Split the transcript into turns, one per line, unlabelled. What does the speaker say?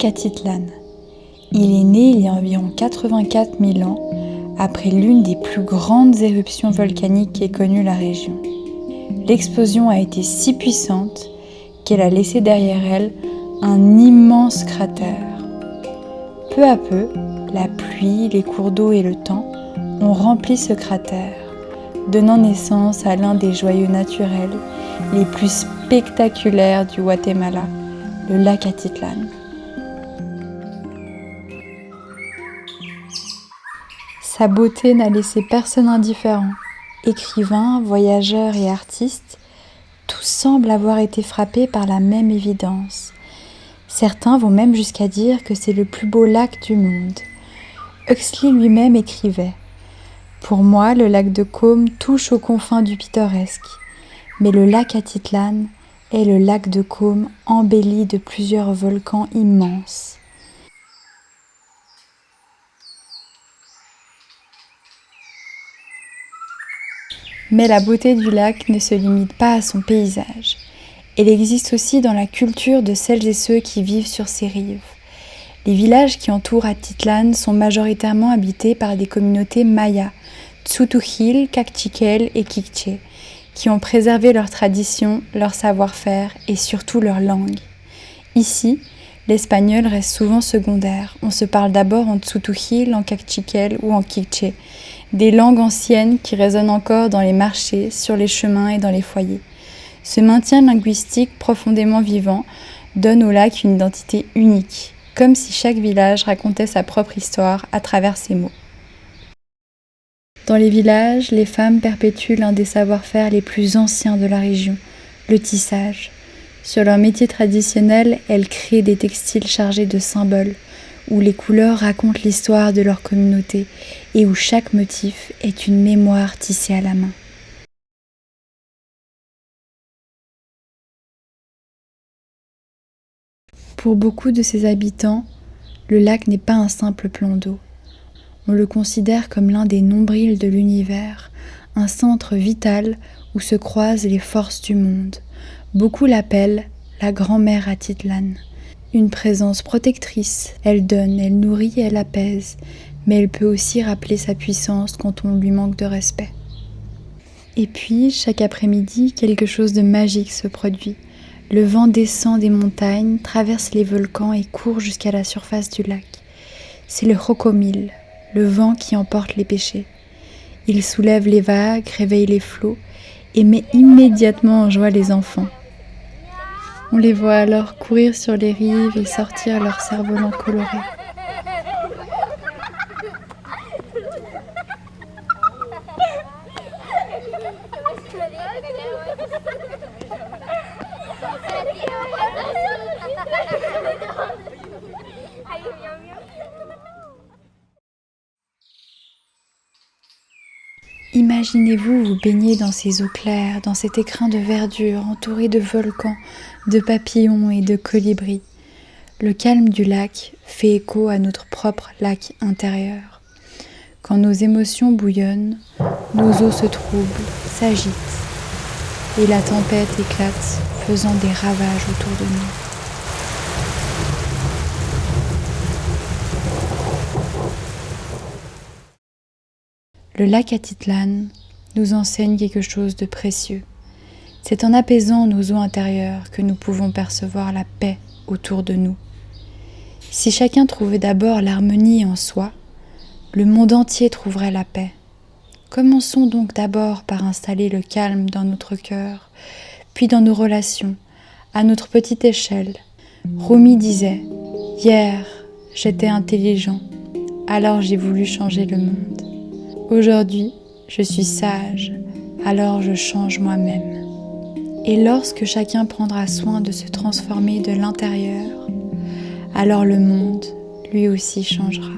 lac Atitlan. Il est né il y a environ 84 000 ans, après l'une des plus grandes éruptions volcaniques qu'ait connue la région. L'explosion a été si puissante qu'elle a laissé derrière elle un immense cratère. Peu à peu, la pluie, les cours d'eau et le temps ont rempli ce cratère, donnant naissance à l'un des joyaux naturels les plus spectaculaires du Guatemala, le lac Atitlan. Sa beauté n'a laissé personne indifférent. Écrivains, voyageurs et artistes, tous semblent avoir été frappés par la même évidence. Certains vont même jusqu'à dire que c'est le plus beau lac du monde. Huxley lui-même écrivait « Pour moi, le lac de Côme touche aux confins du pittoresque, mais le lac Atitlan est le lac de Côme embelli de plusieurs volcans immenses. » Mais la beauté du lac ne se limite pas à son paysage. Elle existe aussi dans la culture de celles et ceux qui vivent sur ses rives. Les villages qui entourent Atitlan sont majoritairement habités par des communautés mayas, Tz'utujil, Kaqchikel et K'iche', qui ont préservé leurs traditions, leur savoir-faire et surtout leur langue. Ici, l'espagnol reste souvent secondaire. On se parle d'abord en Tz'utujil, en Kaqchikel ou en K'iche', des langues anciennes qui résonnent encore dans les marchés, sur les chemins et dans les foyers. Ce maintien linguistique profondément vivant donne au lac une identité unique, comme si chaque village racontait sa propre histoire à travers ses mots. Dans les villages, les femmes perpétuent l'un des savoir-faire les plus anciens de la région, le tissage. Sur leur métier traditionnel, elles créent des textiles chargés de symboles, où les couleurs racontent l'histoire de leur communauté et où chaque motif est une mémoire tissée à la main. Pour beaucoup de ses habitants, le lac n'est pas un simple plan d'eau. On le considère comme l'un des nombrils de l'univers, un centre vital où se croisent les forces du monde. Beaucoup l'appellent la grand-mère Atitlan. Une présence protectrice, elle donne, elle nourrit, elle apaise, mais elle peut aussi rappeler sa puissance quand on lui manque de respect. Et puis, chaque après-midi, quelque chose de magique se produit. Le vent descend des montagnes, traverse les volcans et court jusqu'à la surface du lac. C'est le Jocomil, le vent qui emporte les péchés. Il soulève les vagues, réveille les flots et met immédiatement en joie les enfants. On les voit alors courir sur les rives et sortir leurs cerfs-volants colorés. Imaginez-vous vous baigner dans ces eaux claires, dans cet écrin de verdure entouré de volcans, de papillons et de colibris. Le calme du lac fait écho à notre propre lac intérieur. Quand nos émotions bouillonnent, nos eaux se troublent, s'agitent, et la tempête éclate, faisant des ravages autour de nous. Le lac Atitlan nous enseigne quelque chose de précieux. C'est en apaisant nos eaux intérieures que nous pouvons percevoir la paix autour de nous. Si chacun trouvait d'abord l'harmonie en soi, le monde entier trouverait la paix. Commençons donc d'abord par installer le calme dans notre cœur, puis dans nos relations, à notre petite échelle. Rumi disait « Hier, j'étais intelligent, alors j'ai voulu changer le monde. Aujourd'hui, je suis sage, alors je change moi-même. » Et lorsque chacun prendra soin de se transformer de l'intérieur, alors le monde, lui aussi, changera.